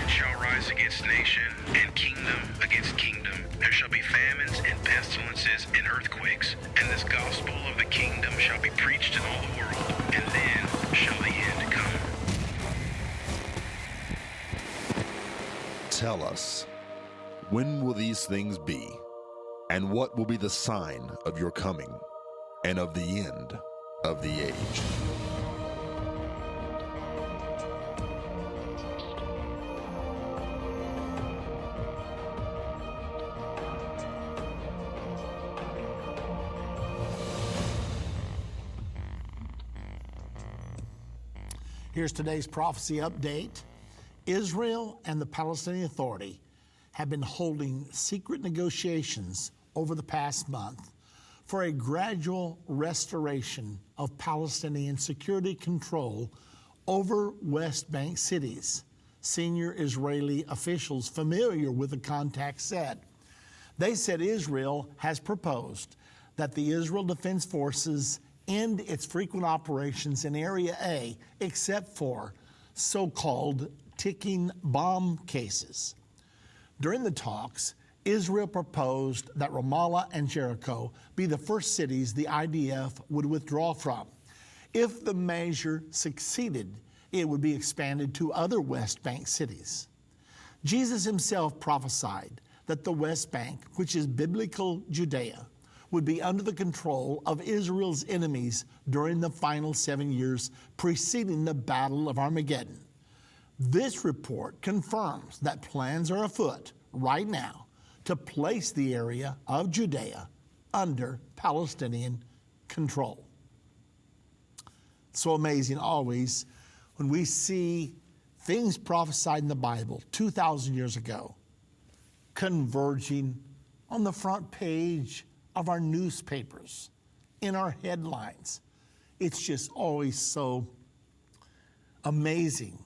Nation shall rise against nation, and kingdom against kingdom. There shall be famines and pestilences and earthquakes, and this gospel of the kingdom shall be preached in all the world, and then shall the end come. Tell us, when will these things be? And what will be the sign of your coming and of the end of the age? Here's today's prophecy update. Israel and the Palestinian Authority have been holding secret negotiations over the past month for a gradual restoration of Palestinian security control over West Bank cities. Senior Israeli officials familiar with the contact said. They said Israel has proposed that the Israel Defense Forces end its frequent operations in Area A except for so-called ticking bomb cases. During the talks, Israel proposed that Ramallah and Jericho be the first cities the IDF would withdraw from. If the measure succeeded, it would be expanded to other West Bank cities. Jesus himself prophesied that the West Bank, which is biblical Judea, would be under the control of Israel's enemies during the final 7 years preceding the Battle of Armageddon. This report confirms that plans are afoot right now to place the area of Judea under Palestinian control. So amazing always when we see things prophesied in the Bible 2,000 years ago converging on the front page of our newspapers, in our headlines. It's just always so amazing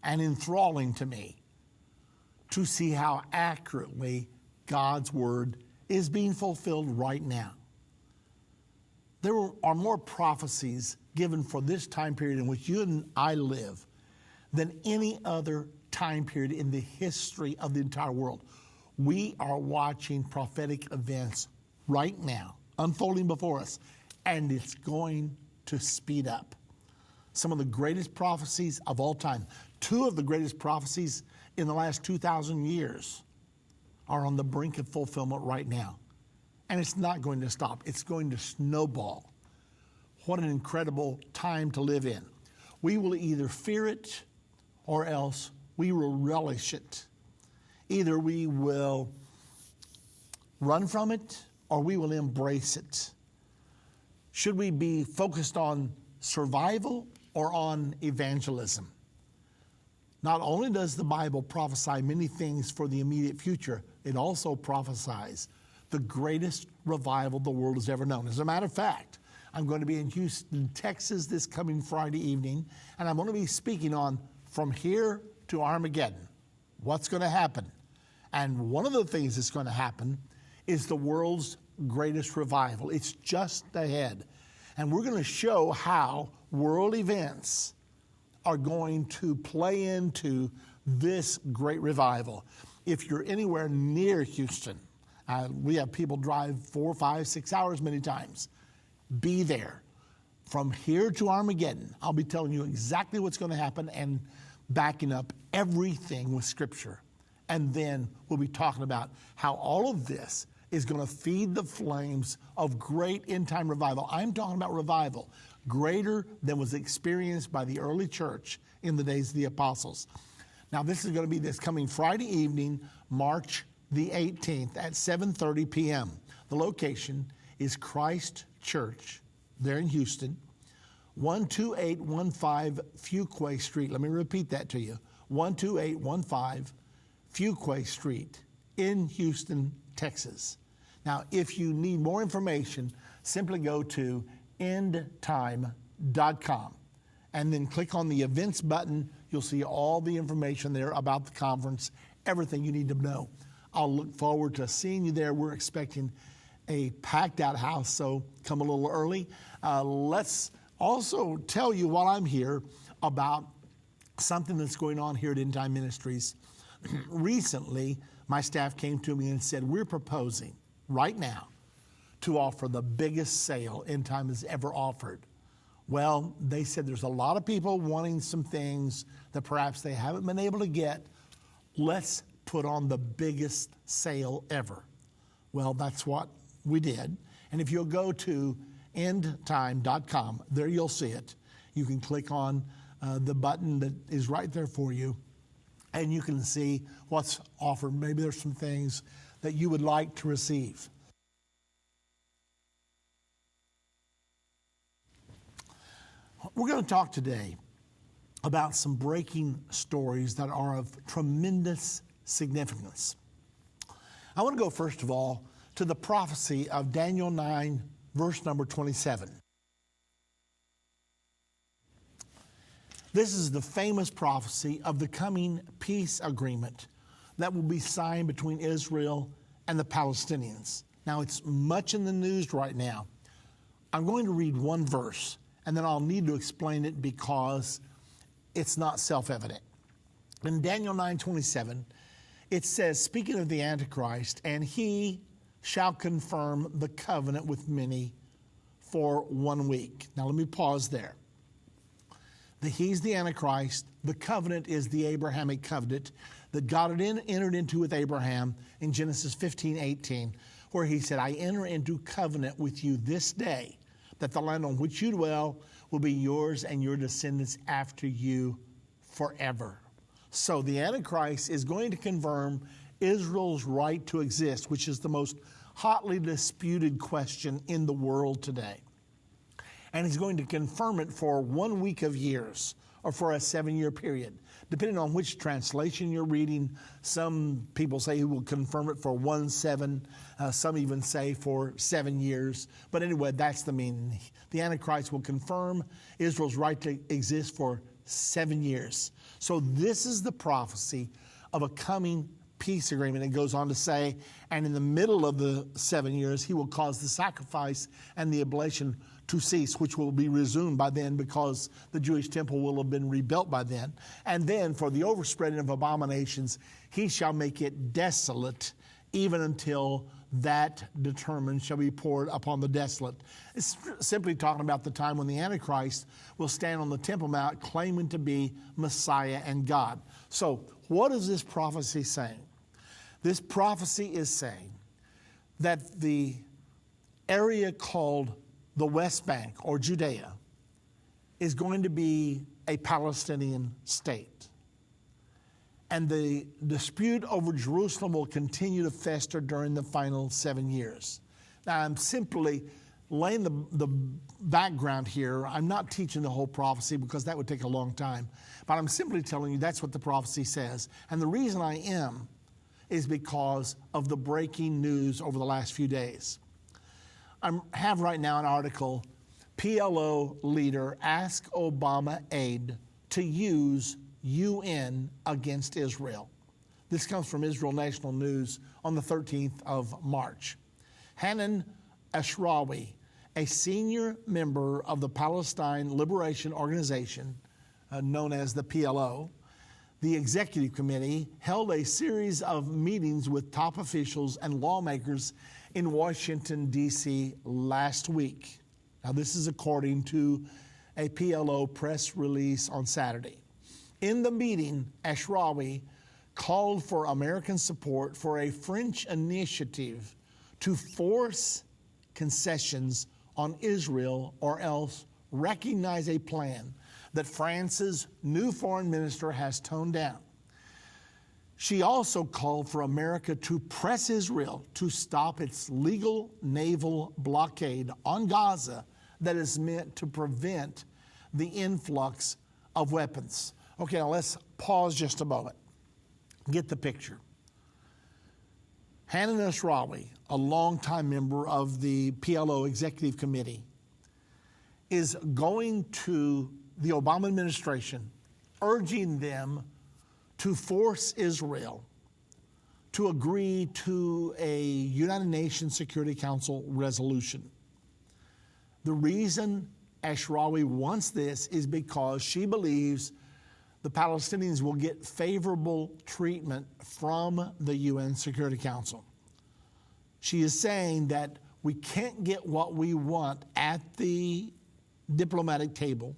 and enthralling to me to see how accurately God's word is being fulfilled right now. There are more prophecies given for this time period in which you and I live than any other time period in the history of the entire world. We are watching prophetic events right now unfolding before us, and it's going to speed up. Some of the greatest prophecies of all time, two of the greatest prophecies in the last 2,000 years are on the brink of fulfillment right now. And it's not going to stop. It's going to snowball. What an incredible time to live in. We will either fear it or else we will relish it. Either we will run from it or we will embrace it. Should we be focused on survival or on evangelism? Not only does the Bible prophesy many things for the immediate future, it also prophesies the greatest revival the world has ever known. As a matter of fact, I'm going to be in Houston, Texas this coming Friday evening, and I'm going to be speaking on From Here to Armageddon. What's going to happen? And one of the things that's going to happen is the world's greatest revival. It's just ahead. And we're going to show how world events are going to play into this great revival. If you're anywhere near Houston, we have people drive 4, 5, 6 hours many times. Be there. From here to Armageddon, I'll be telling you exactly what's going to happen and backing up everything with Scripture. And then we'll be talking about how all of this is going to feed the flames of great end-time revival. I'm talking about revival greater than was experienced by the early church in the days of the apostles. Now, this is going to be this coming Friday evening, March the 18th at 7:30 p.m. The location is Christ Church there in Houston, 12815 Fuquay Street. Let me repeat that to you. 12815 Fuquay Street in Houston, Texas. Now, if you need more information, simply go to endtime.com and then click on the events button. You'll see all the information there about the conference, everything you need to know. I'll look forward to seeing you there. We're expecting a packed out house, so come a little early. Let's also tell you while I'm here about something that's going on here at Endtime Ministries. recently, my staff came to me and said, we're proposing right now to offer the biggest sale Endtime has ever offered. Well, they said there's a lot of people wanting some things that perhaps they haven't been able to get. Let's put on the biggest sale ever. Well, that's what we did. And if you'll go to endtime.com, there you'll see it. You can click on the button that is right there for you, and you can see what's offered. Maybe there's some things that you would like to receive. We're going to talk today about some breaking stories that are of tremendous significance. I want to go first of all to the prophecy of Daniel 9, verse number 27. This is the famous prophecy of the coming peace agreement that will be signed between Israel and the Palestinians. Now, it's much in the news right now. I'm going to read one verse, and then I'll need to explain it because it's not self-evident. In Daniel 9:27, it says, speaking of the Antichrist, and he shall confirm the covenant with many for 1 week. Now let me pause there. He's the Antichrist. The covenant is the Abrahamic covenant that God had entered into with Abraham in Genesis 15:18, where he said, I enter into covenant with you this day, that the land on which you dwell will be yours and your descendants after you forever. So the Antichrist is going to confirm Israel's right to exist, which is the most hotly disputed question in the world today. And he's going to confirm it for 1 week of years, or for a 7-year period, depending on which translation you're reading. Some people say he will confirm it for 1/7. Some even say for 7 years. But anyway, that's the meaning. The Antichrist will confirm Israel's right to exist for 7 years. So this is the prophecy of a coming peace agreement. It goes on to say, and in the middle of the 7 years, he will cause the sacrifice and the oblation to cease, which will be resumed by then because the Jewish temple will have been rebuilt by then. And then for the overspreading of abominations, he shall make it desolate, even until that determined shall be poured upon the desolate. It's simply talking about the time when the Antichrist will stand on the Temple Mount claiming to be Messiah and God. So what is this prophecy saying? This prophecy is saying that the area called the West Bank or Judea is going to be a Palestinian state. And the dispute over Jerusalem will continue to fester during the final 7 years. Now, I'm simply laying the background here. I'm not teaching the whole prophecy because that would take a long time. But I'm simply telling you that's what the prophecy says. And the reason I am is because of the breaking news over the last few days. I have right now an article, PLO leader asks Obama aid to use UN against Israel. This comes from Israel National News on the 13th of March. Hanan Ashrawi, a senior member of the Palestine Liberation Organization, known as the PLO, the executive committee held a series of meetings with top officials and lawmakers in Washington, D.C. last week. Now, this is according to a PLO press release on Saturday. In the meeting, Ashrawi called for American support for a French initiative to force concessions on Israel or else recognize a plan that France's new foreign minister has toned down. She also called for America to press Israel to stop its legal naval blockade on Gaza that is meant to prevent the influx of weapons. Okay, now let's pause just a moment. Get the picture. Hanan Ashrawi, a longtime member of the PLO Executive Committee, is going to the Obama administration, urging them to force Israel to agree to a United Nations Security Council resolution. The reason Ashrawi wants this is because she believes the Palestinians will get favorable treatment from the UN Security Council. She is saying that we can't get what we want at the diplomatic table,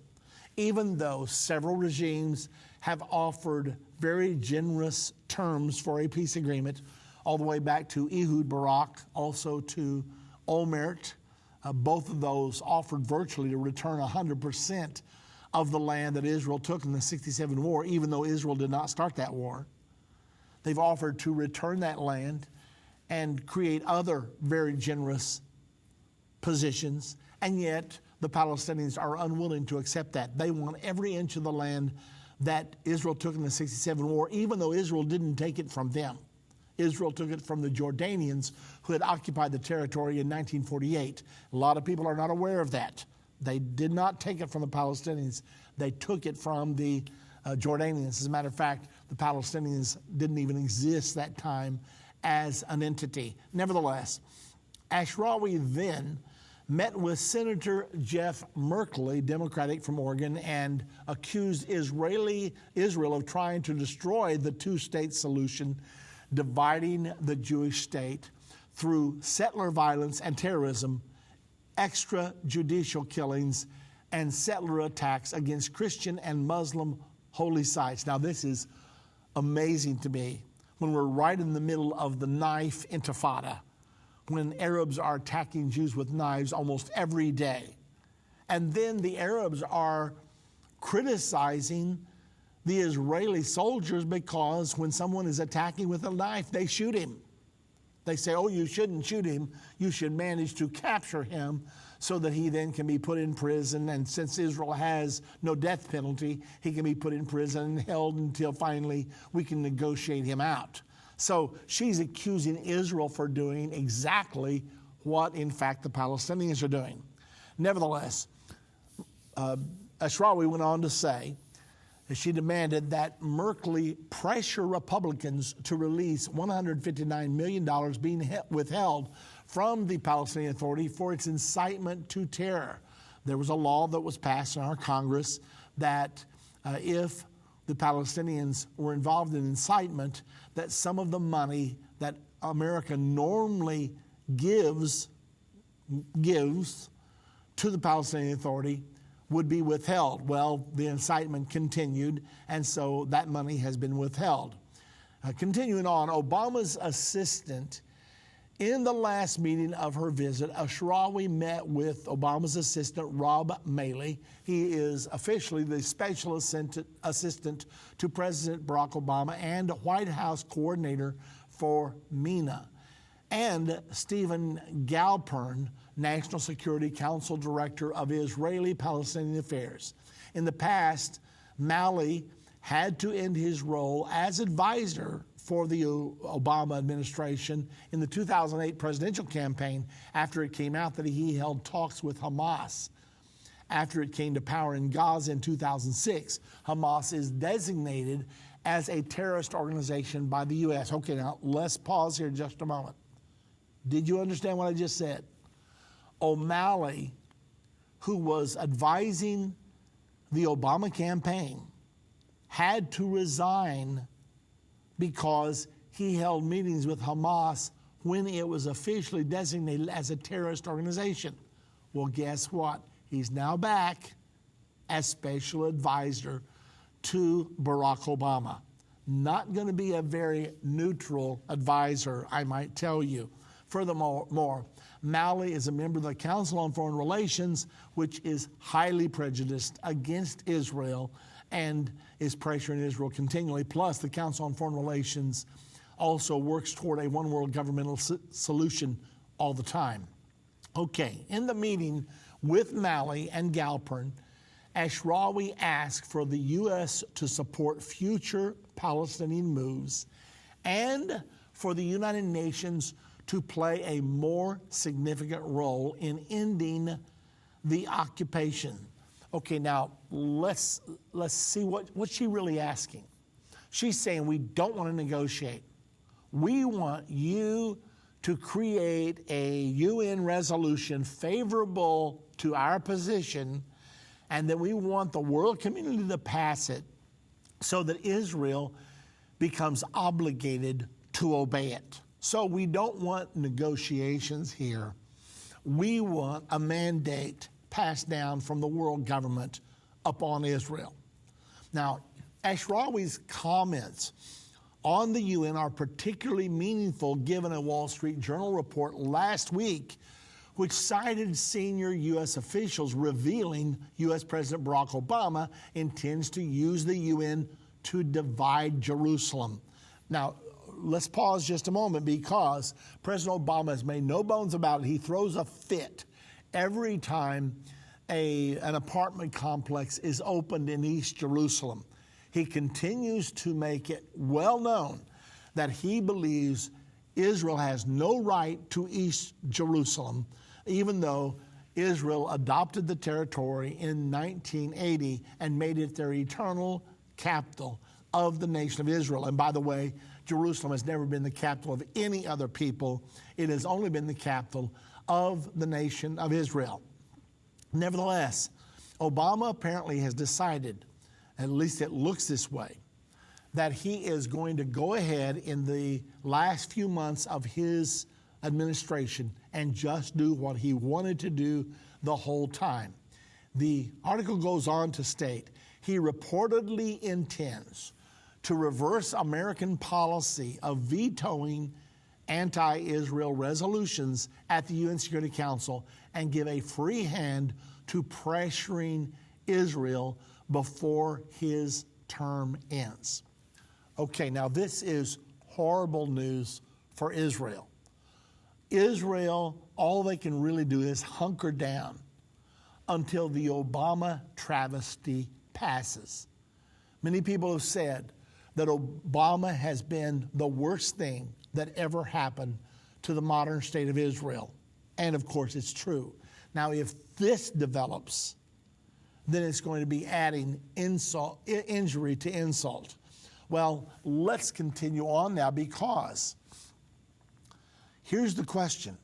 even though several regimes have offered very generous terms for a peace agreement, all the way back to Ehud Barak, also to Olmert. Both of those offered virtually to return 100% of the land that Israel took in the 67 war, even though Israel did not start that war. They've offered to return that land and create other very generous positions, and yet the Palestinians are unwilling to accept that. They want every inch of the land that Israel took in the 67 war, even though Israel didn't take it from them. Israel took it from the Jordanians who had occupied the territory in 1948. A lot of people are not aware of that. They did not take it from the Palestinians. They took it from the Jordanians. As a matter of fact, the Palestinians didn't even exist that time as an entity. Nevertheless, Ashrawi then met with Senator Jeff Merkley, Democratic from Oregon, and accused Israel of trying to destroy the two-state solution, dividing the Jewish state through settler violence and terrorism, extrajudicial killings, and settler attacks against Christian and Muslim holy sites. Now, this is amazing to me when we're right in the middle of the knife intifada, when Arabs are attacking Jews with knives almost every day. And then the Arabs are criticizing the Israeli soldiers because when someone is attacking with a knife, they shoot him. They say, oh, you shouldn't shoot him. You should manage to capture him so that he then can be put in prison. And since Israel has no death penalty, he can be put in prison and held until finally we can negotiate him out. So she's accusing Israel for doing exactly what, in fact, the Palestinians are doing. Nevertheless, Ashrawi went on to say, she demanded that Merkley pressure Republicans to release $159 million being withheld from the Palestinian Authority for its incitement to terror. There was a law that was passed in our Congress that if the Palestinians were involved in incitement, that some of the money that America normally gives to the Palestinian Authority would be withheld. Well, the incitement continued, and so that money has been withheld. Continuing on, Obama's assistant, in the last meeting of her visit, Ashrawi met with Obama's assistant, Rob Maley. He is officially the special assistant to President Barack Obama and White House coordinator for MENA. And Stephen Galpern, National Security Council Director of Israeli-Palestinian Affairs. In the past, Maley had to end his role as advisor for the Obama administration in the 2008 presidential campaign after it came out that he held talks with Hamas. After it came to power in Gaza in 2006, Hamas is designated as a terrorist organization by the U.S. Okay, now let's pause here just a moment. Did you understand what I just said? O'Malley, who was advising the Obama campaign, had to resign because he held meetings with Hamas when it was officially designated as a terrorist organization. Well, guess what? He's now back as special advisor to Barack Obama. Not going to be a very neutral advisor, I might tell you. Furthermore, Maley is a member of the Council on Foreign Relations, which is highly prejudiced against Israel and is pressuring Israel continually. Plus, the Council on Foreign Relations also works toward a one-world governmental solution all the time. Okay, in the meeting with Maley and Galpern, Ashrawi asked for the U.S. to support future Palestinian moves and for the United Nations to play a more significant role in ending the occupation. Okay, now let's see what's she really asking. She's saying we don't want to negotiate. We want you to create a UN resolution favorable to our position, and then we want the world community to pass it so that Israel becomes obligated to obey it. So we don't want negotiations here. We want a mandate passed down from the world government upon Israel. Now, Ashrawi's comments on the UN are particularly meaningful given a Wall Street Journal report last week which cited senior U.S. officials revealing U.S. President Barack Obama intends to use the UN to divide Jerusalem. Now, let's pause just a moment because President Obama has made no bones about it. He throws a fit every time an apartment complex is opened in East Jerusalem. He continues to make it well known that he believes Israel has no right to East Jerusalem, even though Israel adopted the territory in 1980 and made it their eternal capital of the nation of Israel. And by the way, Jerusalem has never been the capital of any other people. It has only been the capital of the nation of Israel. Nevertheless, Obama apparently has decided, at least it looks this way, that he is going to go ahead in the last few months of his administration and just do what he wanted to do the whole time. The article goes on to state he reportedly intends to reverse American policy of vetoing anti-Israel resolutions at the UN Security Council and give a free hand to pressuring Israel before his term ends. Okay, now this is horrible news for Israel. Israel, all they can really do is hunker down until the Obama travesty passes. Many people have said that Obama has been the worst thing that ever happened to the modern state of Israel. And of course, it's true. Now, if this develops, then it's going to be adding injury to insult. Well, let's continue on now because here's the question.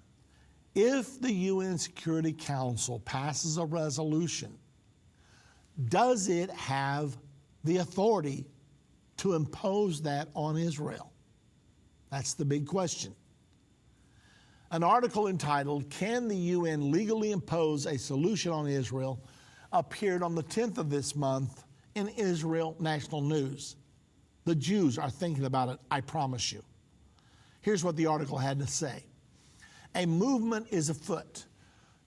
If the UN Security Council passes a resolution, does it have the authority to impose that on Israel? That's the big question. An article entitled, "Can the UN Legally Impose a Solution on Israel?" appeared on the 10th of this month in Israel National News. The Jews are thinking about it, I promise you. Here's what the article had to say. A movement is afoot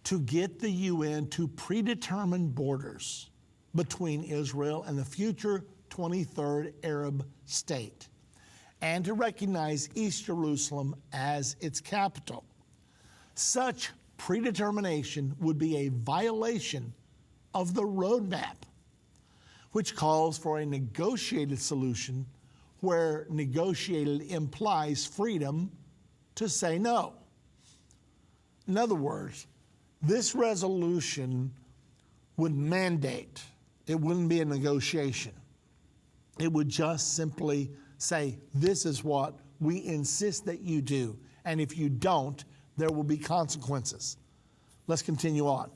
to get the UN to predetermine borders between Israel and the future 23rd Arab state, and to recognize East Jerusalem as its capital. Such predetermination would be a violation of the roadmap, which calls for a negotiated solution where negotiated implies freedom to say no. In other words, this resolution would mandate, it wouldn't be a negotiation. It would just simply say, this is what we insist that you do, and if you don't, there will be consequences. Let's continue on.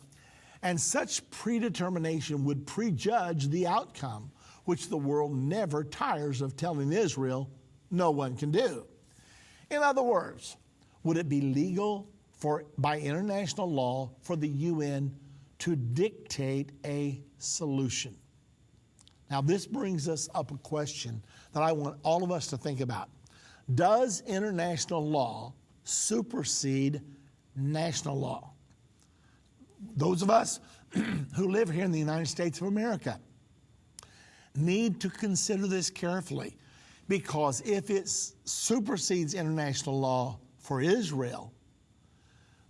And such predetermination would prejudge the outcome, which the world never tires of telling Israel no one can do. In other words, would it be legal by international law for the UN to dictate a solution? Now, this brings us up a question that I want all of us to think about. Does international law supersede national law? Those of us who live here in the United States of America need to consider this carefully, because if it supersedes international law for Israel,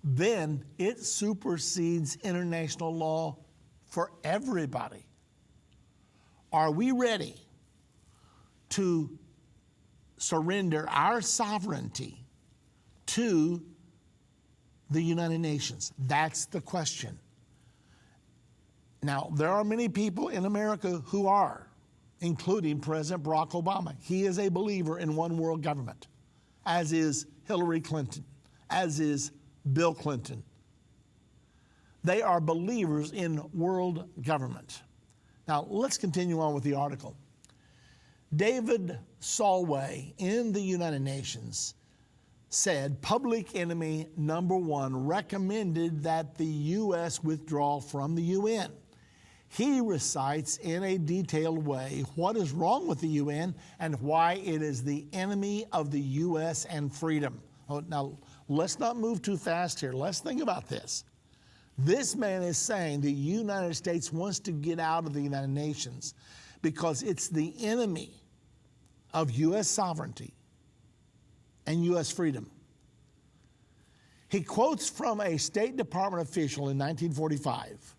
then it supersedes international law for everybody. Are we ready to surrender our sovereignty to the United Nations? That's the question. Now, there are many people in America who are, including President Barack Obama. He is a believer in one world government, as is Hillary Clinton, as is Bill Clinton. They are believers in world government. Now, let's continue on with the article. David Solway in the United Nations said public enemy number one recommended that the U.S. withdraw from the UN. He recites in a detailed way what is wrong with the UN and why it is the enemy of the U.S. and freedom. Oh, now, let's not move too fast here. Let's think about this. This man is saying the United States wants to get out of the United Nations because it's the enemy of U.S. sovereignty and U.S. freedom. He quotes from a State Department official in 1945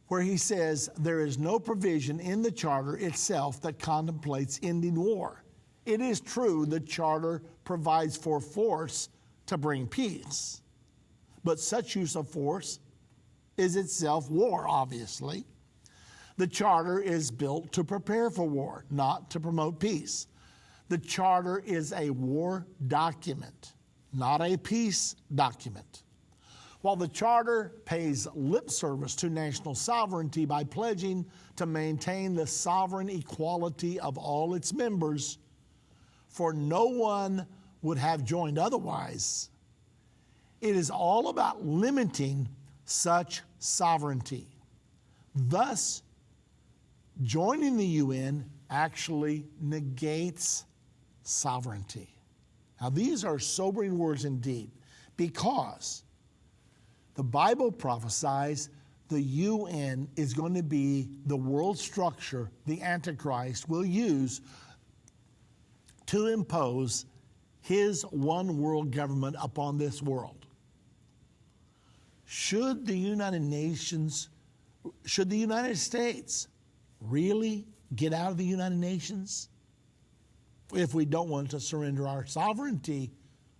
where he says, there is no provision in the Charter itself that contemplates ending war. It is true the Charter provides for force to bring peace, but such use of force is itself war, obviously. The Charter is built to prepare for war, not to promote peace. The Charter is a war document, not a peace document. While the Charter pays lip service to national sovereignty by pledging to maintain the sovereign equality of all its members, for no one would have joined otherwise, it is all about limiting such sovereignty. Thus, joining the UN actually negates sovereignty. Now, these are sobering words indeed, because the Bible prophesies the UN is going to be the world structure the Antichrist will use to impose his one world government upon this world. Should the United States really get out of the United Nations? If we don't want to surrender our sovereignty,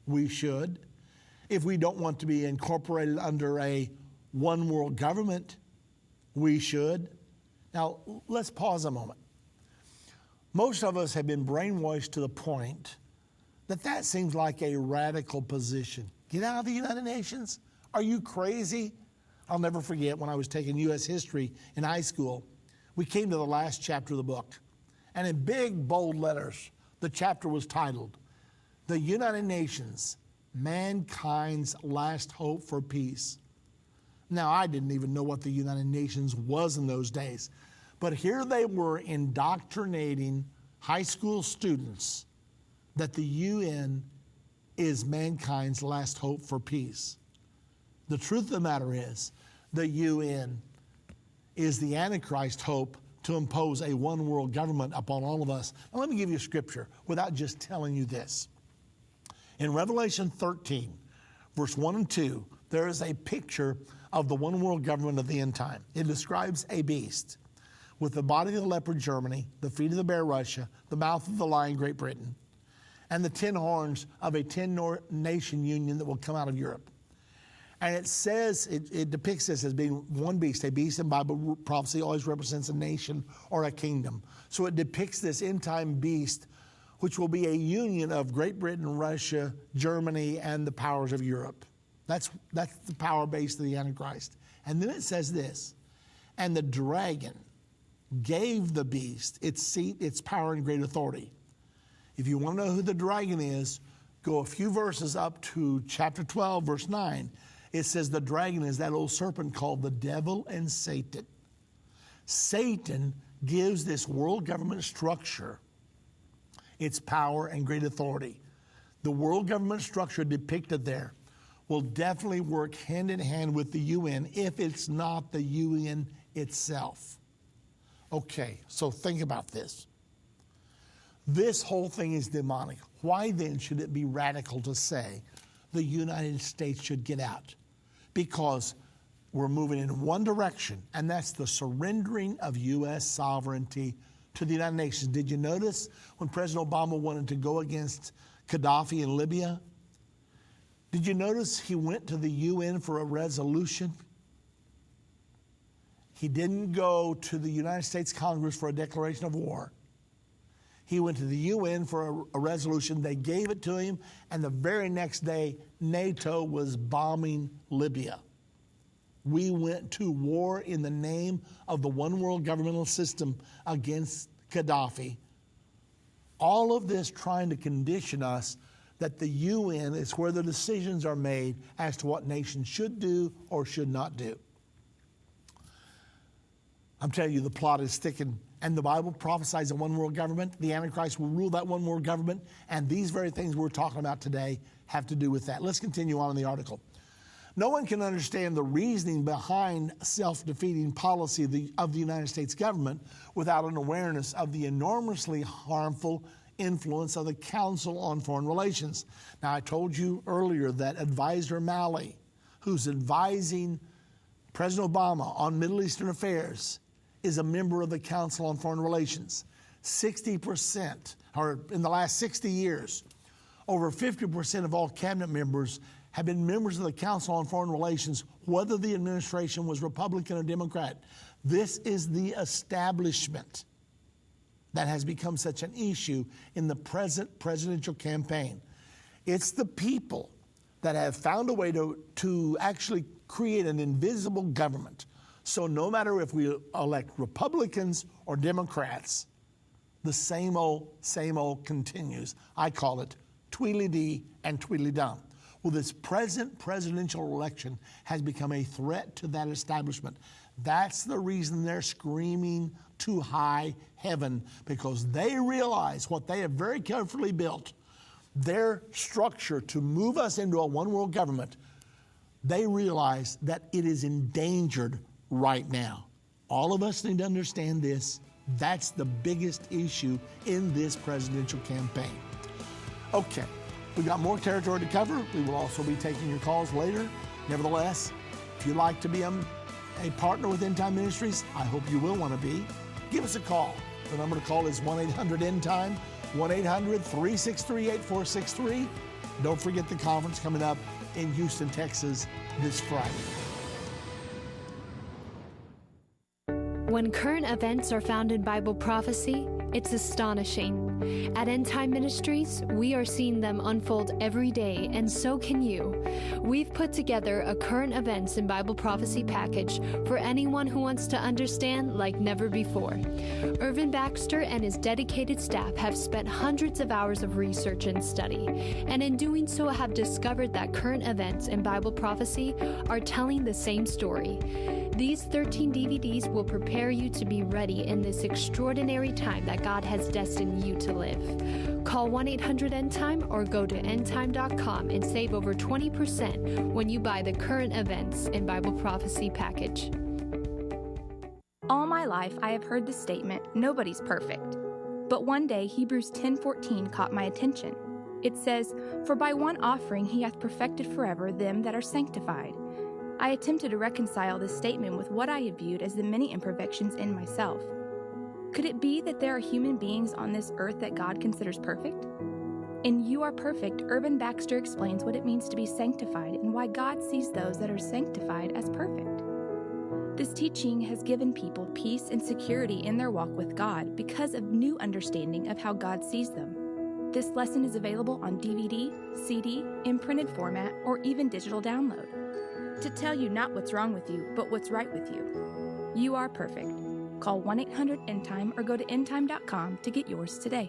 we should. If we don't want to be incorporated under a one world government, we should. Now, let's pause a moment. Most of us have been brainwashed to the point that that seems like a radical position. Get out of the United Nations? Are you crazy? I'll never forget when I was taking U.S. history in high school, we came to the last chapter of the book. And in big, bold letters, the chapter was titled, The United Nations, Mankind's Last Hope for Peace. Now, I didn't even know what the United Nations was in those days. But here they were indoctrinating high school students that the UN is mankind's last hope for peace. The truth of the matter is, the UN is the Antichrist hope to impose a one world government upon all of us. Now, let me give you a scripture without just telling you this. In Revelation 13, verse 1 and 2, there is a picture of the one world government of the end time. It describes a beast with the body of the leopard, Germany, the feet of the bear, Russia, the mouth of the lion, Great Britain, and the 10 horns of a 10-nation union that will come out of Europe. And it says, it depicts this as being one beast. A beast in Bible prophecy always represents a nation or a kingdom. So it depicts this end-time beast, which will be a union of Great Britain, Russia, Germany, and the powers of Europe. That's the power base of the Antichrist. And then it says this, and the dragon gave the beast its seat, its power, and great authority. If you want to know who the dragon is, go a few verses up to chapter 12, verse 9. It says the dragon is that old serpent called the devil and Satan. Satan gives this world government structure its power and great authority. The world government structure depicted there will definitely work hand in hand with the UN if it's not the UN itself. Okay, so think about this. This whole thing is demonic. Why then should it be radical to say the United States should get out? Because we're moving in one direction, and that's the surrendering of U.S. sovereignty to the United Nations. Did you notice when President Obama wanted to go against Gaddafi in Libya? Did you notice he went to the UN for a resolution? He didn't go to the United States Congress for a declaration of war. He went to the UN for a resolution. They gave it to him, and the very next day, NATO was bombing Libya. We went to war in the name of the one world governmental system against Gaddafi. All of this trying to condition us that the UN is where the decisions are made as to what nations should do or should not do. I'm telling you, the plot is thickened, and the Bible prophesies a one world government. The Antichrist will rule that one world government, and these very things we're talking about today have to do with that. Let's continue on in the article. No one can understand the reasoning behind self-defeating policy of the United States government without an awareness of the enormously harmful influence of the Council on Foreign Relations. Now, I told you earlier that Advisor Malley, who's advising President Obama on Middle Eastern affairs, is a member of the Council on Foreign Relations. 60%, or in the last 60 years, over 50% of all cabinet members have been members of the Council on Foreign Relations, whether the administration was Republican or Democrat. This is the establishment that has become such an issue in the present presidential campaign. It's the people that have found a way to actually create an invisible government. So no matter if we elect Republicans or Democrats, the same old continues. I call it Tweedledee and Tweedledum. Well, this present presidential election has become a threat to that establishment. That's the reason they're screaming to high heaven, because they realize what they have very carefully built, their structure to move us into a one world government. They realize that it is endangered right now. All of us need to understand this. That's the biggest issue in this presidential campaign. Okay, we've got more territory to cover. We will also be taking your calls later. Nevertheless, if you'd like to be a partner with Endtime Ministries, I hope you will want to be. Give us a call. The number to call is 1-800-ENDTIME, 1-800-363-8463. Don't forget the conference coming up in Houston, Texas this Friday. When current events are found in Bible prophecy, it's astonishing. At Endtime Ministries, we are seeing them unfold every day, and so can you. We've put together a current events in Bible prophecy package for anyone who wants to understand like never before. Irvin Baxter and his dedicated staff have spent hundreds of hours of research and study, and in doing so have discovered that current events in Bible prophecy are telling the same story. These 13 DVDs will prepare you to be ready in this extraordinary time that God has destined you to live. Call 1-800-ENDTIME or go to endtime.com and save over 20% when you buy the current events in Bible prophecy package. All my life I have heard the statement, nobody's perfect. But one day Hebrews 10:14 caught my attention. It says, "For by one offering he hath perfected forever them that are sanctified." I attempted to reconcile this statement with what I had viewed as the many imperfections in myself. Could it be that there are human beings on this earth that God considers perfect? In You Are Perfect, Irvin Baxter explains what it means to be sanctified and why God sees those that are sanctified as perfect. This teaching has given people peace and security in their walk with God because of new understanding of how God sees them. This lesson is available on DVD, CD, in printed format, or even digital download. To tell you not what's wrong with you, but what's right with you. You are perfect. Call 1-800-ENDTIME or go to endtime.com to get yours today.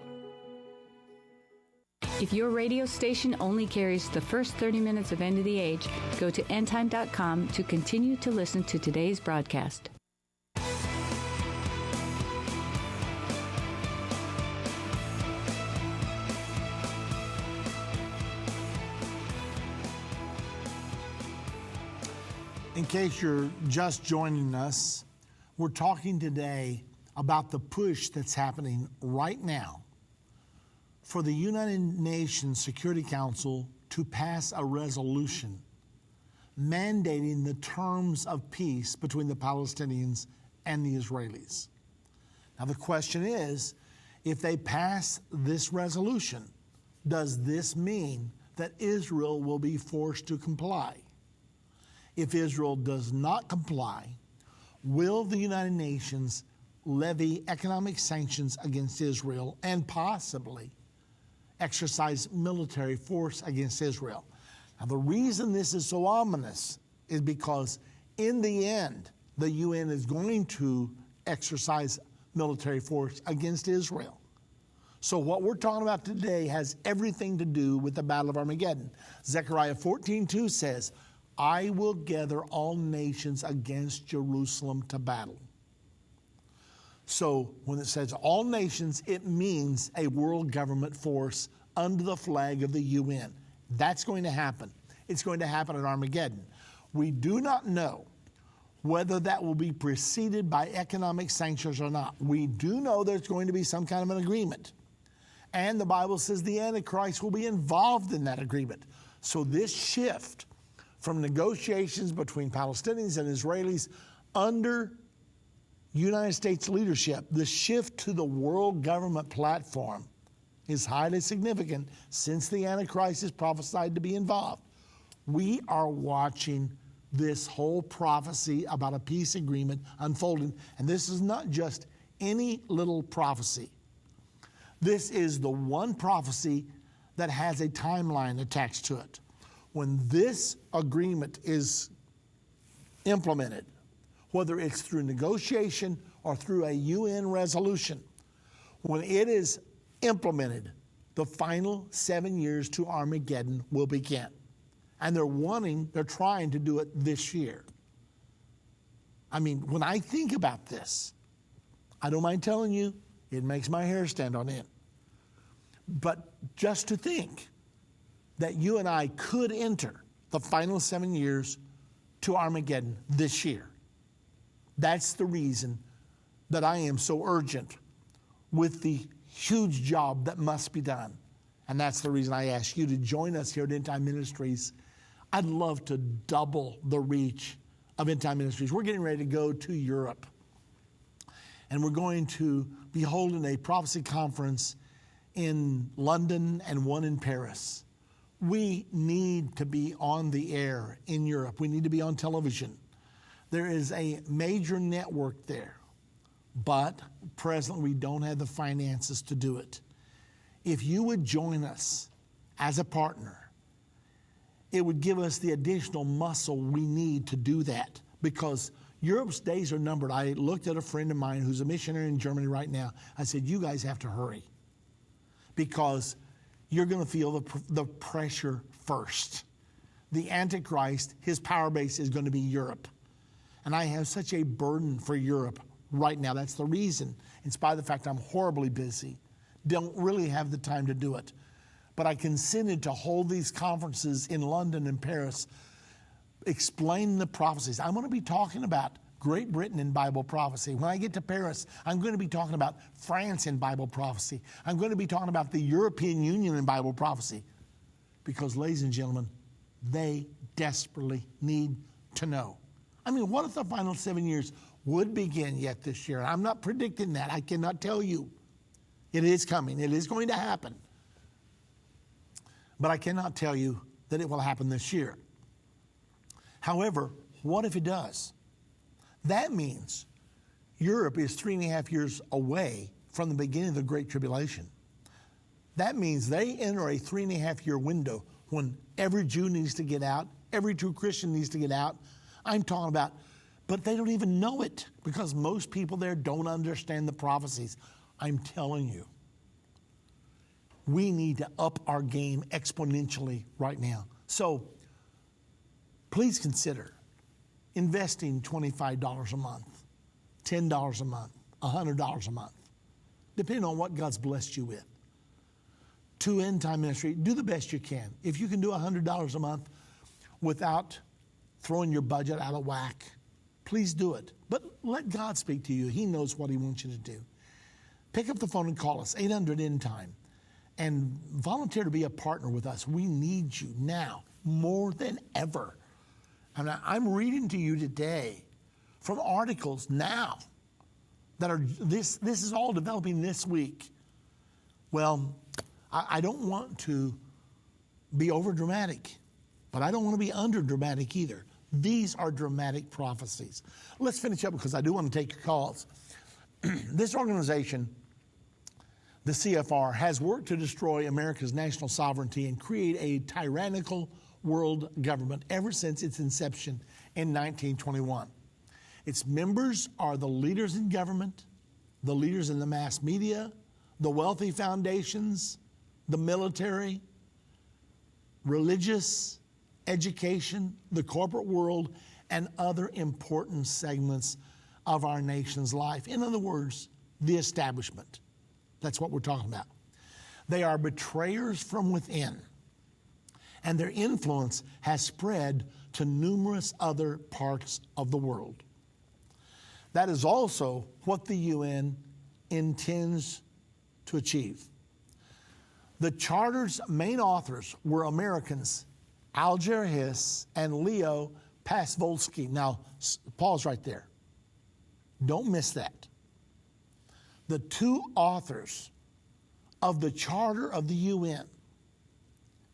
If your radio station only carries the first 30 minutes of End of the Age, go to endtime.com to continue to listen to today's broadcast. In case you're just joining us, we're talking today about the push that's happening right now for the United Nations Security Council to pass a resolution mandating the terms of peace between the Palestinians and the Israelis. Now the question is, if they pass this resolution, does this mean that Israel will be forced to comply? If Israel does not comply, will the United Nations levy economic sanctions against Israel and possibly exercise military force against Israel? Now, the reason this is so ominous is because in the end, the UN is going to exercise military force against Israel. So what we're talking about today has everything to do with the Battle of Armageddon. Zechariah 14:2 says, I will gather all nations against Jerusalem to battle. So when it says all nations, it means a world government force under the flag of the UN. That's going to happen. It's going to happen at Armageddon. We do not know whether that will be preceded by economic sanctions or not. We do know there's going to be some kind of an agreement. And the Bible says the Antichrist will be involved in that agreement. So this shift from negotiations between Palestinians and Israelis under United States leadership, the shift to the world government platform is highly significant since the Antichrist is prophesied to be involved. We are watching this whole prophecy about a peace agreement unfolding. And this is not just any little prophecy. This is the one prophecy that has a timeline attached to it. When this agreement is implemented, whether it's through negotiation or through a UN resolution, when it is implemented, the final 7 years to Armageddon will begin. And they're trying to do it this year. I mean, when I think about this, I don't mind telling you, it makes my hair stand on end. But just to think that you and I could enter the final 7 years to Armageddon this year. That's the reason that I am so urgent with the huge job that must be done. And that's the reason I ask you to join us here at Endtime Ministries. I'd love to double the reach of Endtime Ministries. We're getting ready to go to Europe. And we're going to be holding a prophecy conference in London and one in Paris. We need to be on the air in Europe. We need to be on television. There is a major network there, but presently we don't have the finances to do it. If you would join us as a partner, it would give us the additional muscle we need to do that, because Europe's days are numbered. I looked at a friend of mine who's a missionary in Germany right now. I said, you guys have to hurry, because you're going to feel the pressure first. The Antichrist, his power base is going to be Europe. And I have such a burden for Europe right now. That's the reason, in spite of the fact I'm horribly busy, don't really have the time to do it. But I consented to hold these conferences in London and Paris, explaining the prophecies. I'm going to be talking about Great Britain in Bible prophecy. When I get to Paris, I'm going to be talking about France in Bible prophecy. I'm going to be talking about the European Union in Bible prophecy. Because, ladies and gentlemen, they desperately need to know. I mean, what if the final 7 years would begin yet this year? I'm not predicting that. I cannot tell you. It is coming. It is going to happen. But I cannot tell you that it will happen this year. However, what if it does? That means Europe is 3.5 years away from the beginning of the Great Tribulation. That means they enter a 3.5 year window when every Jew needs to get out, every true Christian needs to get out. I'm talking about, but they don't even know it because most people there don't understand the prophecies. I'm telling you, we need to up our game exponentially right now. So please consider investing $25 a month, $10 a month, $100 a month, depending on what God's blessed you with. To Endtime Ministry, do the best you can. If you can do $100 a month without throwing your budget out of whack, please do it. But let God speak to you. He knows what He wants you to do. Pick up the phone and call us, 800-ENDTIME, and volunteer to be a partner with us. We need you now more than ever. And I'm reading to you today from articles now that are, this is all developing this week. Well, I don't want to be over dramatic, but I don't want to be under dramatic either. These are dramatic prophecies. Let's finish up because I do want to take your calls. This organization, the CFR, has worked to destroy America's national sovereignty and create a tyrannical world government ever since its inception in 1921. Its members are the leaders in government, the leaders in the mass media, the wealthy foundations, the military, religious, education, the corporate world, and other important segments of our nation's life. In other words, the establishment. That's what we're talking about. They are betrayers from within, and their influence has spread to numerous other parts of the world. That is also what the UN intends to achieve. The Charter's main authors were Americans, Alger Hiss and Leo Pasvolsky. Now, pause right there. Don't miss that. The two authors of the Charter of the UN,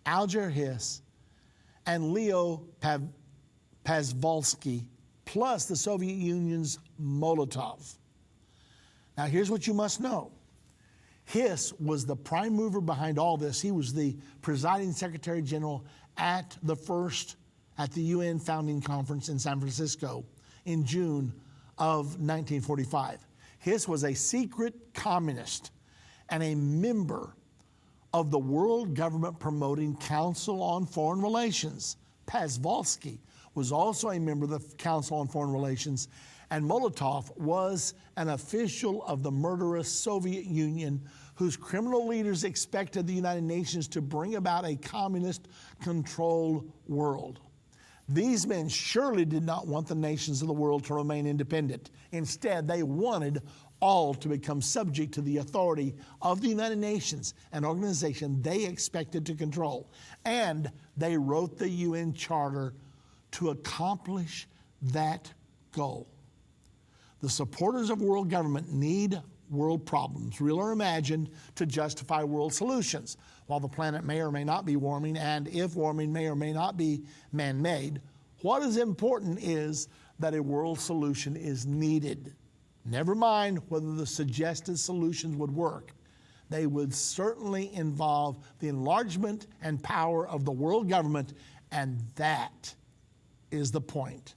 Alger Hiss and Leo Pasvolsky, plus the Soviet Union's Molotov. Now, here's what you must know. Hiss was the prime mover behind all this. He was the presiding Secretary General at the UN founding conference in San Francisco in June of 1945. Hiss was a secret communist and a member of the World Government Promoting Council on Foreign Relations. Pasvolsky was also a member of the Council on Foreign Relations, and Molotov was an official of the murderous Soviet Union whose criminal leaders expected the United Nations to bring about a communist-controlled world. These men surely did not want the nations of the world to remain independent. Instead, they wanted all to become subject to the authority of the United Nations, an organization they expected to control. And they wrote the UN Charter to accomplish that goal. The supporters of world government need world problems, real or imagined, to justify world solutions. While the planet may or may not be warming, and if warming may or may not be man-made, what is important is that a world solution is needed. Never mind whether the suggested solutions would work. They would certainly involve the enlargement and power of the world government, and that is the point.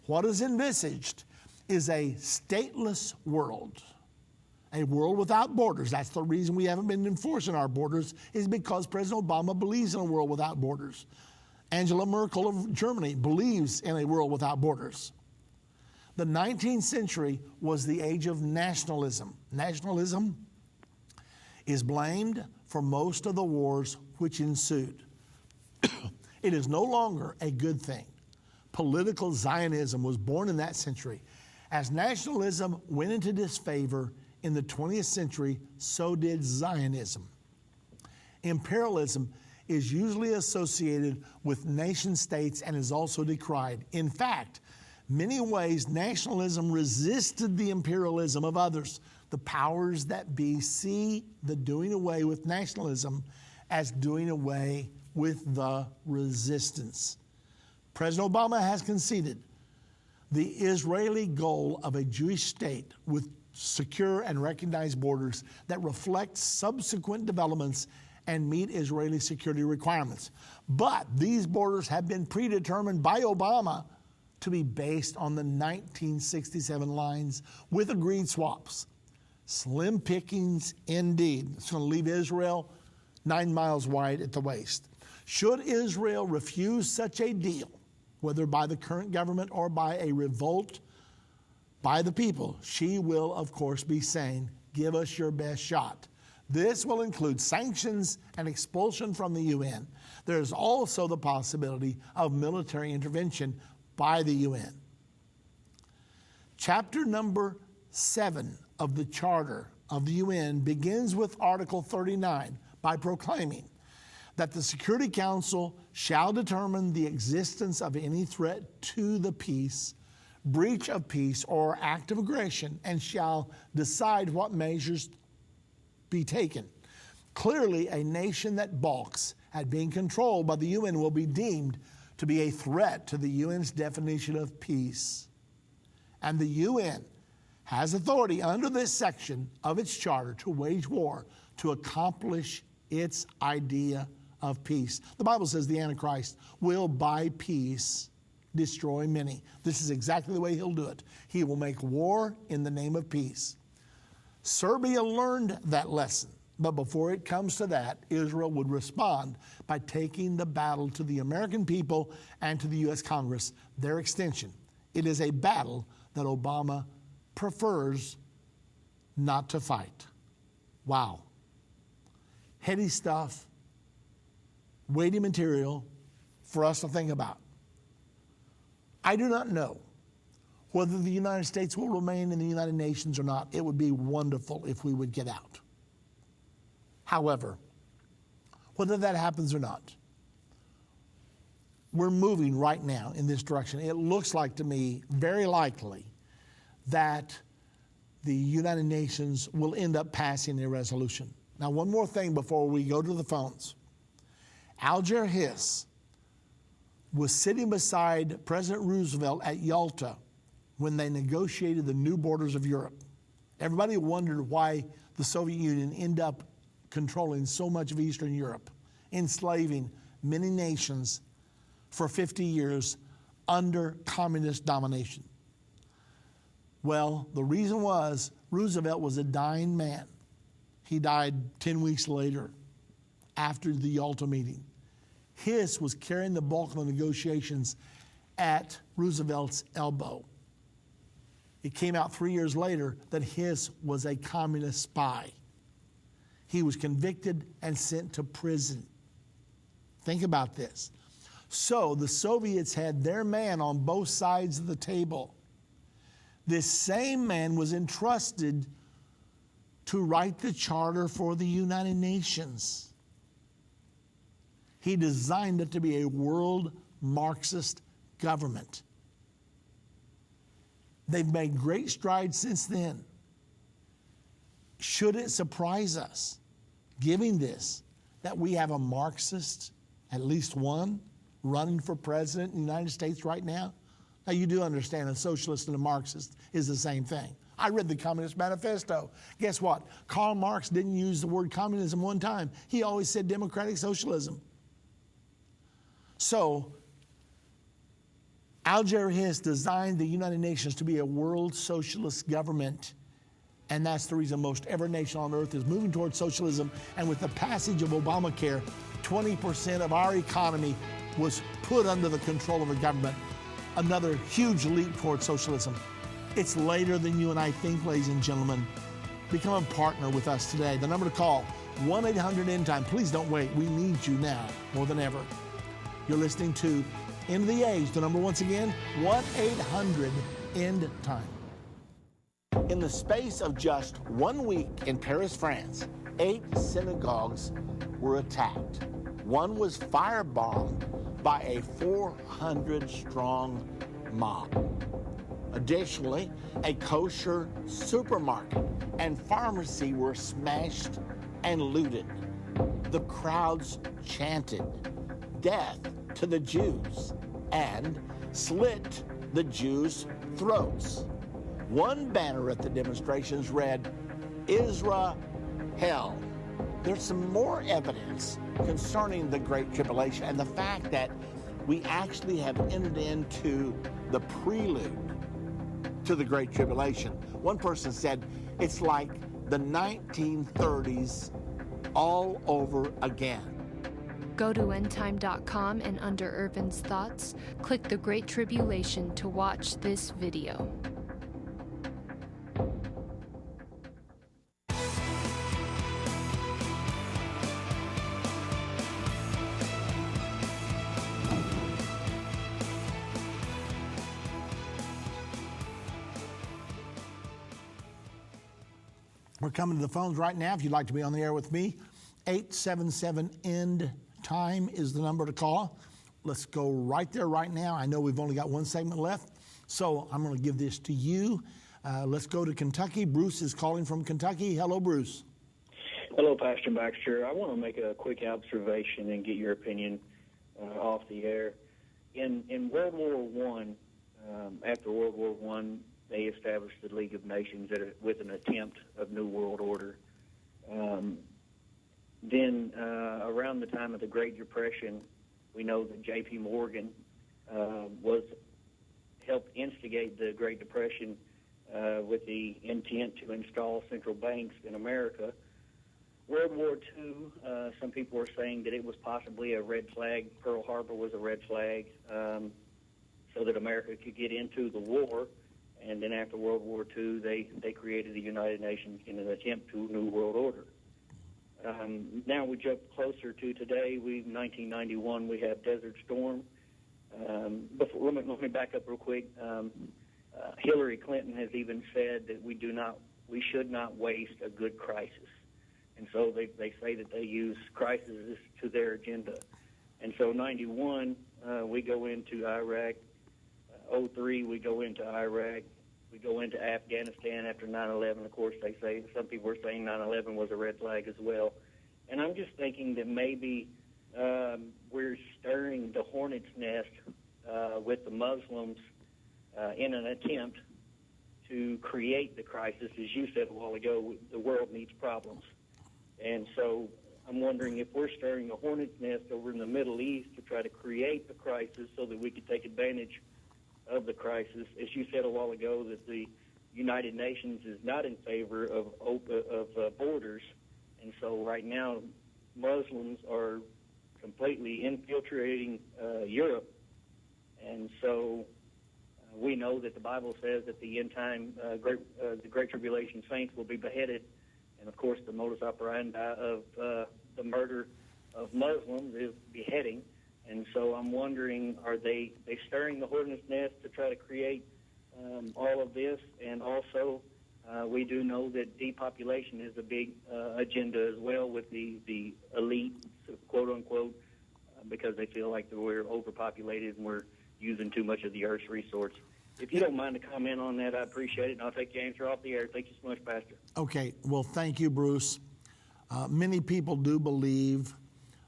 What is envisaged is a stateless world, a world without borders. That's the reason we haven't been enforcing our borders, is because President Obama believes in a world without borders. Angela Merkel of Germany believes in a world without borders. The 19th century was the age of nationalism. Nationalism is blamed for most of the wars which ensued. It is no longer a good thing. Political Zionism was born in that century. As nationalism went into disfavor in the 20th century, so did Zionism. Imperialism is usually associated with nation states and is also decried. In fact, many ways nationalism resisted the imperialism of others. The powers that be see the doing away with nationalism as doing away with the resistance. President Obama has conceded the Israeli goal of a Jewish state with secure and recognized borders that reflect subsequent developments and meet Israeli security requirements. But these borders have been predetermined by Obama to be based on the 1967 lines with agreed swaps. Slim pickings indeed. It's going to leave Israel 9 miles wide at the waist. Should Israel refuse such a deal, whether by the current government or by a revolt by the people, she will, of course, be saying, give us your best shot. This will include sanctions and expulsion from the UN. There's also the possibility of military intervention by the UN. Chapter number 7 of the Charter of the UN begins with Article 39 by proclaiming that the Security Council shall determine the existence of any threat to the peace, breach of peace, or act of aggression, and shall decide what measures be taken. Clearly, a nation that balks at being controlled by the UN will be deemed to be a threat to the UN's definition of peace. And the UN has authority under this section of its charter to wage war to accomplish its idea of peace. The Bible says the Antichrist will, by peace, destroy many. This is exactly the way he'll do it. He will make war in the name of peace. Serbia learned that lesson. But before it comes to that, Israel would respond by taking the battle to the American people and to the U.S. Congress, their extension. It is a battle that Obama prefers not to fight. Wow. Heady stuff, weighty material for us to think about. I do not know whether the United States will remain in the United Nations or not. It would be wonderful if we would get out. However, whether that happens or not, we're moving right now in this direction. It looks like to me very likely that the United Nations will end up passing a resolution. Now, one more thing before we go to the phones. Alger Hiss was sitting beside President Roosevelt at Yalta when they negotiated the new borders of Europe. Everybody wondered why the Soviet Union ended up controlling so much of Eastern Europe, enslaving many nations for 50 years under communist domination. Well, the reason was Roosevelt was a dying man. He died 10 weeks later after the Yalta meeting. Hiss was carrying the bulk of the negotiations at Roosevelt's elbow. It came out 3 years later that Hiss was a communist spy. He was convicted and sent to prison. Think about this. So the Soviets had their man on both sides of the table. This same man was entrusted to write the charter for the United Nations. He designed it to be a world Marxist government. They've made great strides since then. Should it surprise us, given this, that we have a Marxist, at least one, running for president in the United States right now? Now, you do understand a socialist and a Marxist is the same thing. I read the Communist Manifesto. Guess what? Karl Marx didn't use the word communism one time. He always said democratic socialism. So, Alger Hiss designed the United Nations to be a world socialist government, and that's the reason most every nation on earth is moving towards socialism. And with the passage of Obamacare, 20% of our economy was put under the control of a government. Another huge leap towards socialism. It's later than you and I think, ladies and gentlemen. Become a partner with us today. The number to call, 1-800-ENDTIME. Please don't wait. We need you now more than ever. You're listening to End of the Age. The number once again, 1-800-END-TIME. In the space of just 1 week in Paris, France, 8 synagogues were attacked. One was firebombed by a 400-strong mob. Additionally, a kosher supermarket and pharmacy were smashed and looted. The crowds chanted, "Death to the Jews," and slit the Jews' throats. One banner at the demonstrations read, "Israel, hell." There's some more evidence concerning the Great Tribulation and the fact that we actually have entered into the prelude to the Great Tribulation. One person said it's like the 1930s all over again. Go to endtime.com and under Irvin's Thoughts, click the Great Tribulation to watch this video. We're coming to the phones right now. If you'd like to be on the air with me, 877-END-TIME is the number to call. Let's go right there right now. I know we've only got one segment left, so I'm going to give this to you. Let's go to Kentucky. Bruce is calling from Kentucky. Hello, Bruce. Hello, Pastor Baxter. I want to make a quick observation and get your opinion off the air. In World War I, after World War I, they established the League of Nations with an attempt of New World Order. Then around the time of the Great Depression, we know that J.P. Morgan helped instigate the Great Depression with the intent to install central banks in America. World War II, some people were saying that it was possibly a red flag. Pearl Harbor was a red flag, so that America could get into the war. And then after World War II, they created the United Nations in an attempt to a new world order. Now we jump closer to today. 1991, we have Desert Storm. Let me back up real quick. Hillary Clinton has even said that we should not waste a good crisis. And so they say that they use crises to their agenda. And so 91, we go into Iraq. 03, we go into Iraq. We go into Afghanistan after 9/11. Of course, some people are saying 9/11 was a red flag as well. And I'm just thinking that maybe we're stirring the hornet's nest with the Muslims in an attempt to create the crisis. As you said a while ago, the world needs problems. And so I'm wondering if we're stirring the hornet's nest over in the Middle East to try to create the crisis so that we could take advantage of the crisis. As you said a while ago, that the United Nations is not in favor of borders. And so right now, Muslims are completely infiltrating Europe. And so we know that the Bible says that the end time, the Great Tribulation saints will be beheaded. And, of course, the modus operandi of the murder of Muslims is beheading. And so I'm wondering, are they stirring the hornet's nest to try to create all of this? And also, we do know that depopulation is a big agenda as well with the elite, quote-unquote, because they feel like that we're overpopulated and we're using too much of the Earth's resource. If you don't mind to comment on that, I appreciate it, and I'll take your answer off the air. Thank you so much, Pastor. Okay, well, thank you, Bruce. Many people do believe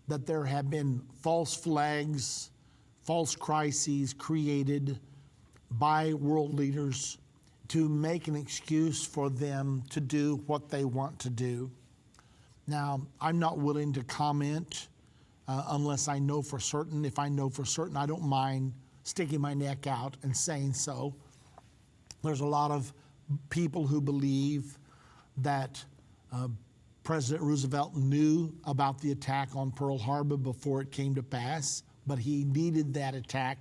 that there have been false flags, false crises created by world leaders to make an excuse for them to do what they want to do. Now, I'm not willing to comment unless I know for certain. If I know for certain, I don't mind sticking my neck out and saying so. There's a lot of people who believe that President Roosevelt knew about the attack on Pearl Harbor before it came to pass, but he needed that attack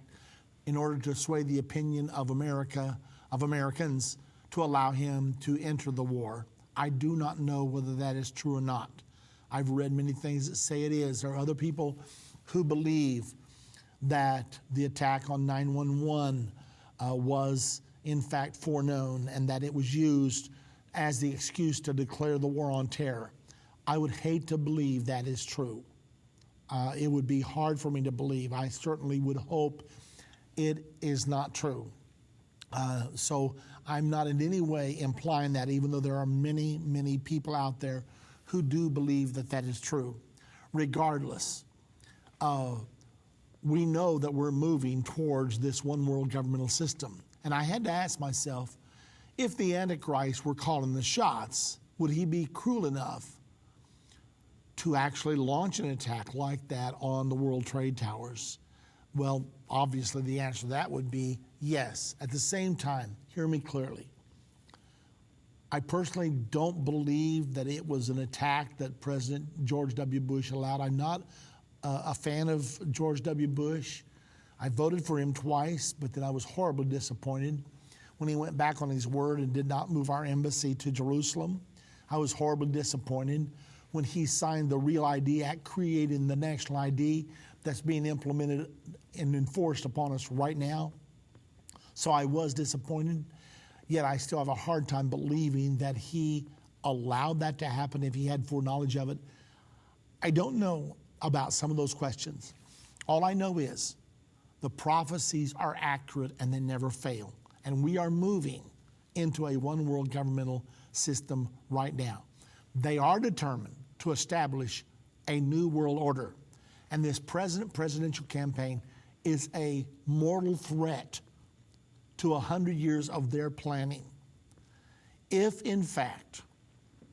in order to sway the opinion of Americans to allow him to enter the war. I do not know whether that is true or not. I've read many things that say it is. There are other people who believe that the attack on 9/11 was in fact foreknown and that it was used as the excuse to declare the war on terror. I would hate to believe that is true. It would be hard for me to believe. I certainly would hope it is not true. So I'm not in any way implying that, even though there are many, many people out there who do believe that that is true. Regardless, we know that we're moving towards this one world governmental system. And I had to ask myself, if the Antichrist were calling the shots, would he be cruel enough to actually launch an attack like that on the World Trade Towers? Well, obviously the answer to that would be yes. At the same time, hear me clearly. I personally don't believe that it was an attack that President George W. Bush allowed. I'm not a fan of George W. Bush. I voted for him twice, but then I was horribly disappointed when he went back on his word and did not move our embassy to Jerusalem. I was horribly disappointed when he signed the Real ID Act, creating the national ID that's being implemented and enforced upon us right now. So I was disappointed, yet I still have a hard time believing that he allowed that to happen if he had foreknowledge of it. I don't know about some of those questions. All I know is the prophecies are accurate and they never fail. And we are moving into a one world governmental system right now. They are determined to establish a new world order. And this presidential campaign is a mortal threat to 100 years of their planning. If, in fact,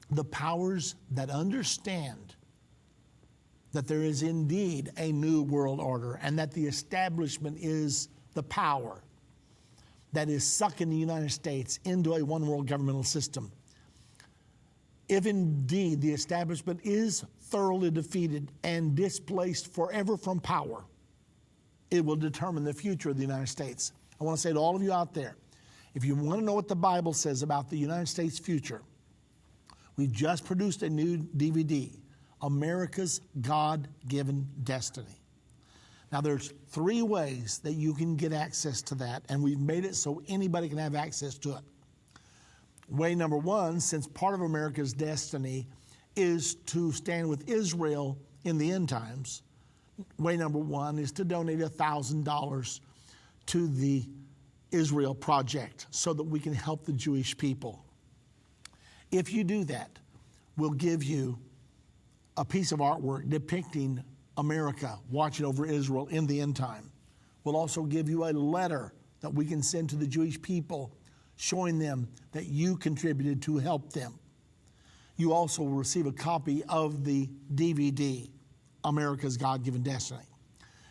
the powers that understand that there is indeed a new world order and that the establishment is the power, that is sucking the United States into a one-world governmental system. If indeed the establishment is thoroughly defeated and displaced forever from power, it will determine the future of the United States. I want to say to all of you out there, if you want to know what the Bible says about the United States' future, we've just produced a new DVD, America's God-Given Destiny. Now, there's 3 ways that you can get access to that, and we've made it so anybody can have access to it. Way number 1, since part of America's destiny is to stand with Israel in the end times, way number 1 is to donate $1,000 to the Israel Project so that we can help the Jewish people. If you do that, we'll give you a piece of artwork depicting America watching over Israel in the end time. We'll also give you a letter that we can send to the Jewish people showing them that you contributed to help them. You also will receive a copy of the DVD, America's God-Given Destiny.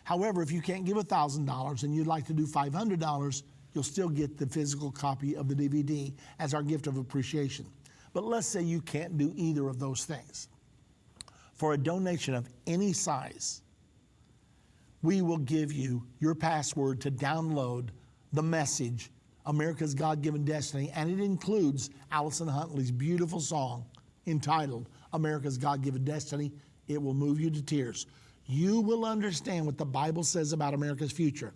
However, if you can't give $1,000 and you'd like to do $500, you'll still get the physical copy of the DVD as our gift of appreciation. But let's say you can't do either of those things. For a donation of any size, we will give you your password to download the message, America's God-Given Destiny, and it includes Allison Huntley's beautiful song entitled America's God-Given Destiny. It will move you to tears. You will understand what the Bible says about America's future.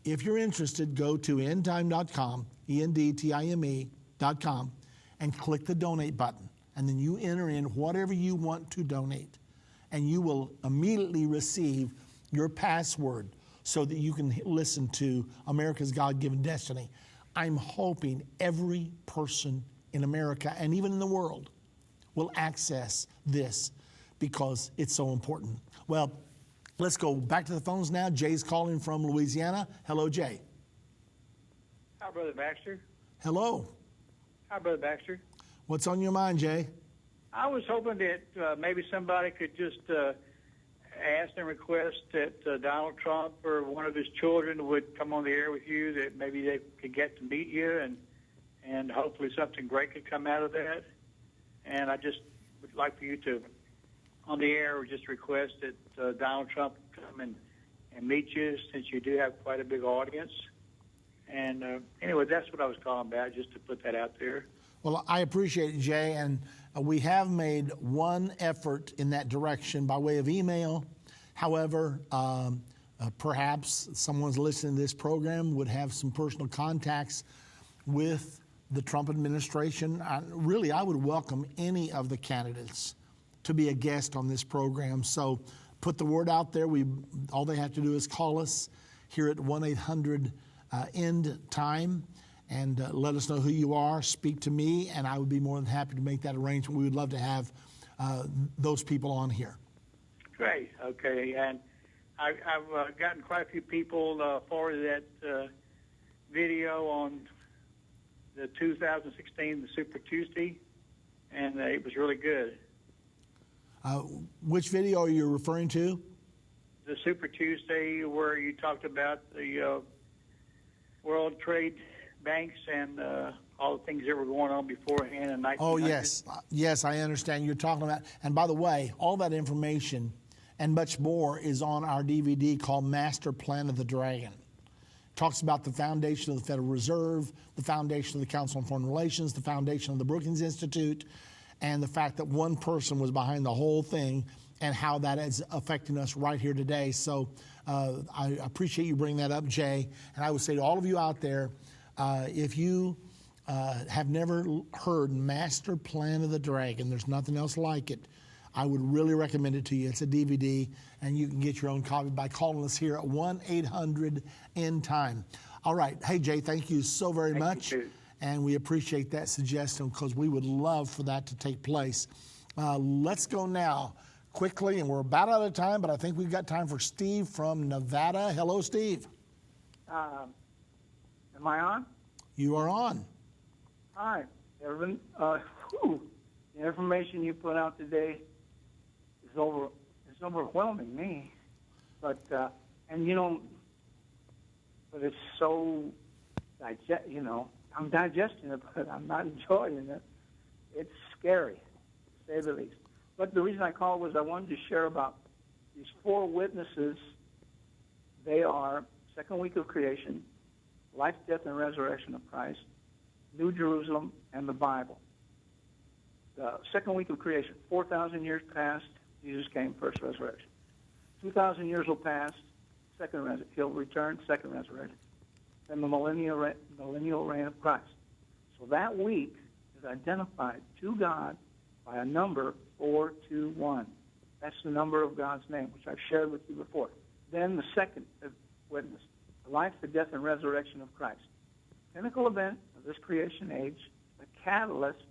If you're interested, go to endtime.com, endtime.com, and click the donate button. And then you enter in whatever you want to donate. And you will immediately receive your password so that you can listen to America's God-Given Destiny. I'm hoping every person in America and even in the world will access this because it's so important. Well, let's go back to the phones now. Jay's calling from Louisiana. Hello, Jay. Hi, Brother Baxter. Hello. Hi, Brother Baxter. What's on your mind, Jay? I was hoping that maybe somebody could just ask and request that Donald Trump or one of his children would come on the air with you, that maybe they could get to meet you, and hopefully something great could come out of that. And I just would like for you to, on the air, or just request that Donald Trump come and meet you, since you do have quite a big audience. And anyway, that's what I was calling about, just to put that out there. Well, I appreciate it, Jay, and we have made one effort in that direction by way of email. However, perhaps someone's listening to this program would have some personal contacts with the Trump administration. I would welcome any of the candidates to be a guest on this program. So put the word out there. All they have to do is call us here at 1-800-END-TIME. And let us know who you are, speak to me, and I would be more than happy to make that arrangement. We would love to have those people on here. Great, okay. And I've gotten quite a few people forwarded that video on the 2016, the Super Tuesday, and it was really good. Which video are you referring to? The Super Tuesday, where you talked about the World Trade banks and all the things that were going on beforehand in 1900. Oh, yes. Yes, I understand you're talking about. And by the way, all that information and much more is on our DVD called Master Plan of the Dragon. It talks about the foundation of the Federal Reserve, the foundation of the Council on Foreign Relations, the foundation of the Brookings Institute, and the fact that one person was behind the whole thing and how that is affecting us right here today. So I appreciate you bringing that up, Jay. And I would say to all of you out there, if you have never heard Master Plan of the Dragon, there's nothing else like it, I would really recommend it to you. It's a DVD, and you can get your own copy by calling us here at 1-800-END-TIME. All right. Hey, Jay, thank you so very much. And we appreciate that suggestion because we would love for that to take place. Let's go now quickly, and we're about out of time, but I think we've got time for Steve from Nevada. Hello, Steve. Am I on? You are on. Hi, Evan. The information you put out today is overwhelming me. But but it's so I'm digesting it, but I'm not enjoying it. It's scary, to say the least. But the reason I called was I wanted to share about these 4 witnesses. They are second week of creation, life, death, and resurrection of Christ, New Jerusalem, and the Bible. The second week of creation, 4,000 years passed, Jesus came, first resurrection. 2,000 years will pass, he'll return, second resurrection. Then the millennial reign of Christ. So that week is identified to God by a number 421. That's the number of God's name, which I've shared with you before. Then the second witness, the life, the death, and resurrection of Christ. Pinnacle event of this creation age, the catalyst,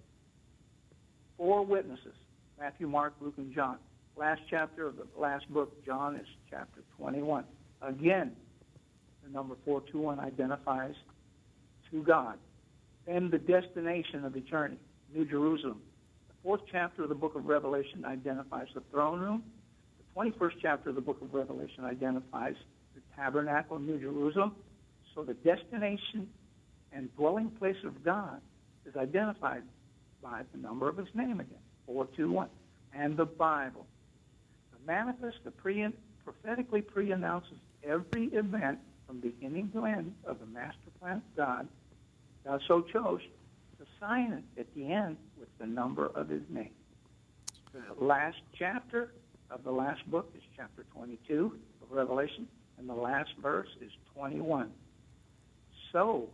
4 witnesses, Matthew, Mark, Luke, and John. Last chapter of the last book, John, is chapter 21. Again, the number 421 identifies to God. Then the destination of eternity, New Jerusalem. The 4th chapter of the book of Revelation identifies the throne room. The 21st chapter of the book of Revelation identifies the tabernacle, New Jerusalem. So the destination and dwelling place of God is identified by the number of his name again, 421. And the Bible. The manifest, prophetically pre-announces every event from beginning to end of the master plan of God. God so chose to sign it at the end with the number of his name. The last chapter of the last book is chapter 22 of Revelation, and the last verse is 21. So,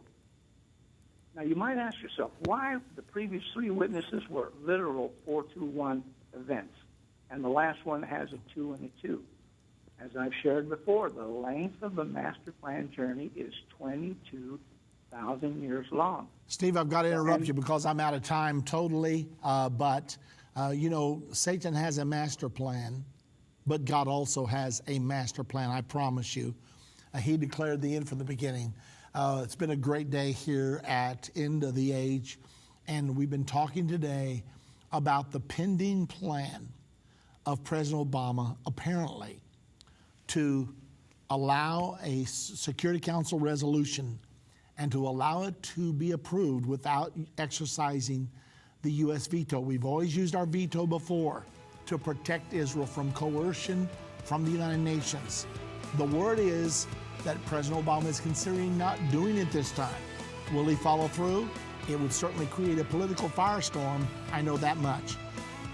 now you might ask yourself, why the previous 3 witnesses were literal 421 events, and the last one has a 2 and a 2. As I've shared before, the length of the master plan journey is 22,000 years long. Steve, I've got to interrupt you because I'm out of time totally. But Satan has a master plan, but God also has a master plan, I promise you. He declared the end from the beginning. It's been a great day here at End of the Age, and we've been talking today about the pending plan of President Obama, apparently, to allow a Security Council resolution and to allow it to be approved without exercising the U.S. veto. We've always used our veto before to protect Israel from coercion from the United Nations. The word is that President Obama is considering not doing it this time. Will he follow through? It would certainly create a political firestorm, I know that much.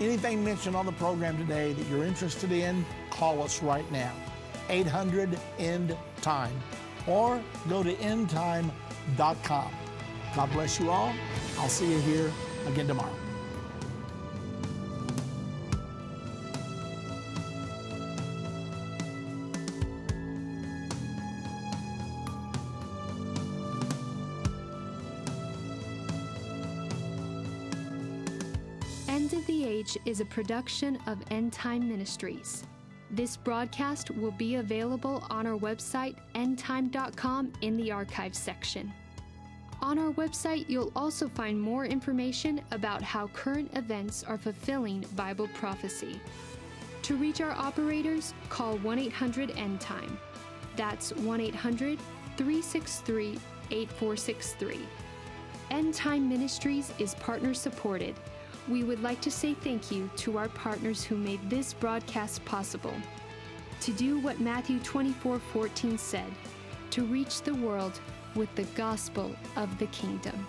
Anything mentioned on the program today that you're interested in, call us right now. 800-END-TIME or go to endtime.com. God bless you all. I'll see you here again tomorrow. End of the Age is a production of Endtime Ministries. This broadcast will be available on our website, endtime.com, in the archives section. On our website, you'll also find more information about how current events are fulfilling Bible prophecy. To reach our operators, call 1-800-END-TIME. That's 1-800-363-8463. Endtime Ministries is partner supported. We would like to say thank you to our partners who made this broadcast possible. To do what Matthew 24:14 said, to reach the world with the gospel of the kingdom.